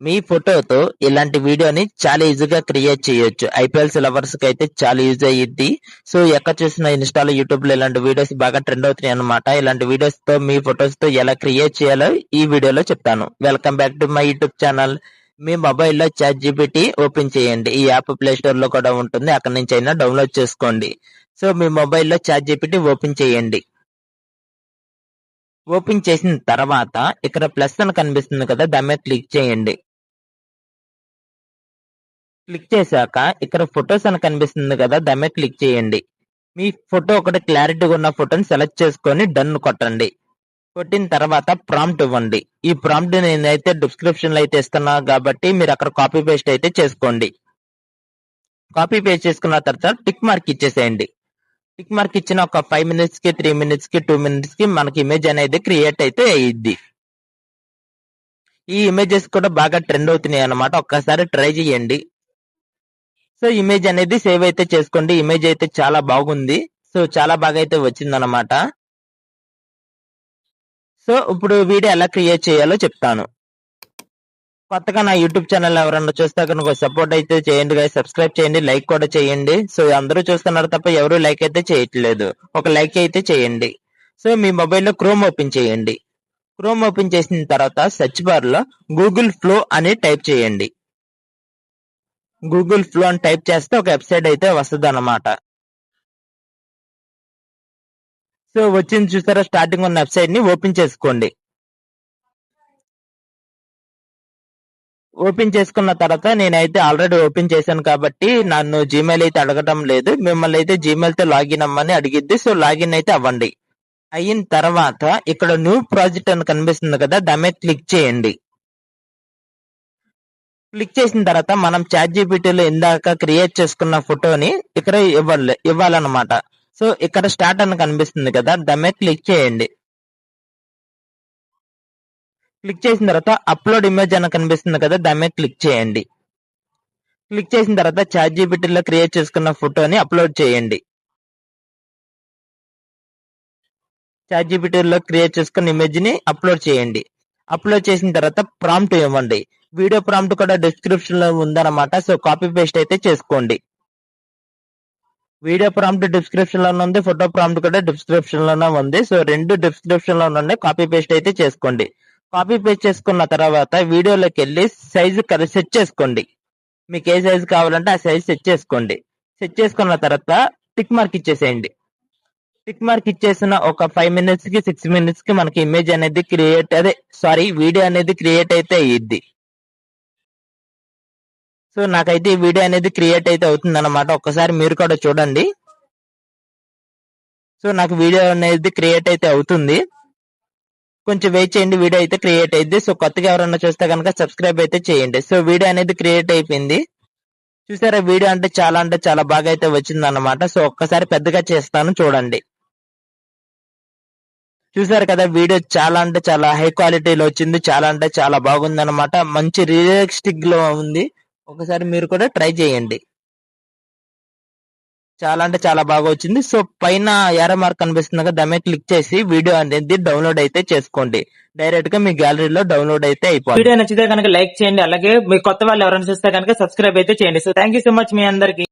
మీ ఫోటోతో ఇలాంటి వీడియోని చాలా ఈజీగా క్రియేట్ చేయొచ్చు. ఐపీఎల్స్ లవర్స్ కి అయితే చాలా యూజ్ అయ్యిద్ది. సో ఎక్కడ చూసిన ఇన్‌స్టాలో, యూట్యూబ్‌లో ఇలాంటి వీడియోస్ బాగా ట్రెండ్ అవుతున్నాయి అన్నమాట. ఇలాంటి వీడియోస్ తో మీ ఫోటోస్ తో ఎలా క్రియేట్ చేయాలో ఈ వీడియోలో చెప్తాను. Welcome back to my YouTube channel. మీ మొబైల్లో చాట్‌జీపీటీ ఓపెన్ చేయండి. ఈ యాప్ ప్లే స్టోర్ లో కూడా ఉంటుంది. అక్కడి నుంచి అయినా డౌన్లోడ్ చేసుకోండి. సో మీ మొబైల్లో చాట్‌జీపీటీ ఓపెన్ చేయండి. ఓపెన్ చేసిన తర్వాత ఇక్కడ ప్లస్ అని కనిపిస్తుంది కదా, దాని మీద క్లిక్ చేయండి. క్లిక్ చేశాక ఇక్కడ ఫొటోస్ అని కనిపిస్తుంది కదా, దాని మీద క్లిక్ చేయండి. మీ ఫోటో ఒకటి క్లారిటీగా ఉన్న ఫోటోని సెలెక్ట్ చేసుకొని డన్ కొట్టండి. కొట్టిన తర్వాత ప్రాంప్ట్ ఇవ్వండి. ఈ ప్రాంప్ట్ నేనైతే డిస్క్రిప్షన్ లో అయితే ఇస్తున్నా కాబట్టి మీరు అక్కడ కాపీ పేస్ట్ అయితే చేసుకోండి. కాపీ పేస్ట్ చేసుకున్న తర్వాత టిక్ మార్క్ ఇచ్చేసేయండి. టిక్ మార్క్ ఇచ్చిన ఒక 5 మినిట్స్ కి, 3 మినిట్స్ కి, 2 మినిట్స్ కి మనకి ఇమేజ్ అనేది క్రియేట్ అయితే అయ్యిద్ది. ఈ ఇమేజెస్ కూడా బాగా ట్రెండ్ అవుతున్నాయి అన్నమాట. ఒక్కసారి ట్రై చేయండి. సో ఇమేజ్ అనేది సేవ్ అయితే చేసుకోండి. ఇమేజ్ అయితే చాలా బాగుంది. సో చాలా బాగా అయితే వచ్చిందన్నమాట. సో ఇప్పుడు వీడియో ఎలా క్రియేట్ చేయాలో చెప్తాను. కొత్తగా నా యూట్యూబ్ ఛానల్ ఎవరన్నా చూస్తే కనుక సపోర్ట్ అయితే చేయండి గాయ్స్. సబ్స్క్రైబ్ చేయండి, లైక్ కూడా చేయండి. సో అందరూ చూస్తున్నారు తప్ప ఎవరు లైక్ అయితే చేయట్లేదు. ఒక లైక్ అయితే చేయండి. సో మీ మొబైల్లో క్రోమ్ ఓపెన్ చేయండి. క్రోమ్ ఓపెన్ చేసిన తర్వాత సెర్చ్ బార్ లో గూగుల్ ఫ్లో అని టైప్ చేయండి. గూగుల్ ఫ్లో అని టైప్ చేస్తే ఒక వెబ్సైట్ అయితే వస్తుంది అన్నమాట. సో వచ్చింది చూసారా, స్టార్టింగ్ ఉన్న వెబ్సైట్ ని ఓపెన్ చేసుకోండి. ఓపెన్ చేసుకున్న తర్వాత నేనైతే ఆల్రెడీ ఓపెన్ చేశాను కాబట్టి నన్ను జీమెయిల్ అయితే అడగటం లేదు. మిమ్మల్ని అయితే జీమెయిల్ తో లాగిన్ అవ్వమని అడిగిద్ది. సో లాగిన్ అయితే అవ్వండి. అయిన తర్వాత ఇక్కడ న్యూ ప్రాజెక్ట్ అని కనిపిస్తుంది కదా, దాని మీద క్లిక్ చేయండి. క్లిక్ చేసిన తర్వాత మనం చాట్‌జీపీటీలో ఇందాక క్రియేట్ చేసుకున్న ఫోటోని ఇక్కడ ఇవ్వాలన్నమాట. సో ఇక్కడ స్టార్ట్ అని కనిపిస్తుంది కదా, దాని మీద క్లిక్ చేయండి. క్లిక్ చేసిన తర్వాత అప్లోడ్ ఇమేజ్ అని కనిపిస్తుంది కదా, దాని మీద క్లిక్ చేయండి. క్లిక్ చేసిన తర్వాత చాట్‌జీపీటీలో క్రియేట్ చేసుకున్న ఫోటోని అప్లోడ్ చేయండి. చాట్‌జీపీటీలో క్రియేట్ చేసుకున్న ఇమేజ్ ని అప్లోడ్ చేయండి. అప్లోడ్ చేసిన తర్వాత ప్రాంప్ట్ ఇవ్వండి. వీడియో ప్రాంప్ట్ కూడా డిస్క్రిప్షన్ లో ఉందన్నమాట. సో కాపీ పేస్ట్ అయితే చేసుకోండి. వీడియో ప్రాంప్ట్ డిస్క్రిప్షన్ లోనే ఉంది, ఫోటో ప్రాంప్ట్ కూడా డిస్క్రిప్షన్ లోనే ఉంది. సో రెండు డిస్క్రిప్షన్ లో ఉన్నాయి. కాపీ పేస్ట్ అయితే చేసుకోండి. కాపీ పేస్ట్ చేసుకున్న తర్వాత వీడియోలోకి వెళ్ళి సైజు సెట్ చేసుకోండి. మీకు ఏ సైజు కావాలంటే ఆ సైజు సెట్ చేసుకోండి. సెట్ చేసుకున్న తర్వాత టిక్ మార్క్ ఇచ్చేసేయండి. టిక్ మార్క్ ఇచ్చేసిన ఒక 5 మినిట్స్ కి, 6 మినిట్స్ కి మనకి ఇమేజ్ అనేది వీడియో అనేది క్రియేట్ అయితే అయ్యిద్ది. సో నాకైతే ఈ వీడియో అనేది క్రియేట్ అయితే అవుతుంది అన్నమాట. ఒక్కసారి మీరు కూడా చూడండి. సో నాకు వీడియో అనేది క్రియేట్ అయితే అవుతుంది. కొంచెం వెయిట్ చేయండి, వీడియో అయితే క్రియేట్ అయ్యింది. సో కొత్తగా ఎవరన్నా చూస్తే కనుక సబ్స్క్రైబ్ అయితే చేయండి. సో వీడియో అనేది క్రియేట్ అయిపోయింది. చూసారా, వీడియో అంటే చాలా బాగా అయితే వచ్చింది అన్నమాట. సో ఒక్కసారి పెద్దగా చేస్తాను చూడండి. చూసారు కదా, వీడియో చాలా హై క్వాలిటీలో వచ్చింది. చాలా బాగుంది అన్నమాట. మంచి రియలిస్టిక్ లో ఉంది. ఒకసారి మీరు కూడా ట్రై చేయండి. చాలా బాగా వచ్చింది. సో పైన యారో మార్క్ కనిపిస్తుంది కదా, దాని మీద క్లిక్ చేసి వీడియో అనేది డౌన్లోడ్ అయితే చేసుకోండి. డైరెక్ట్ గా మీ గ్యాలరీలో డౌన్లోడ్ అయితే అయిపోతుంది. వీడియో నచ్చితే కనుక లైక్ చేయండి. అలాగే మీ కొత్త వాళ్ళు ఎవరైనా చూస్తే కనుక సబ్స్క్రైబ్ అయితే చేయండి. So thank you so much మీ అందరికి.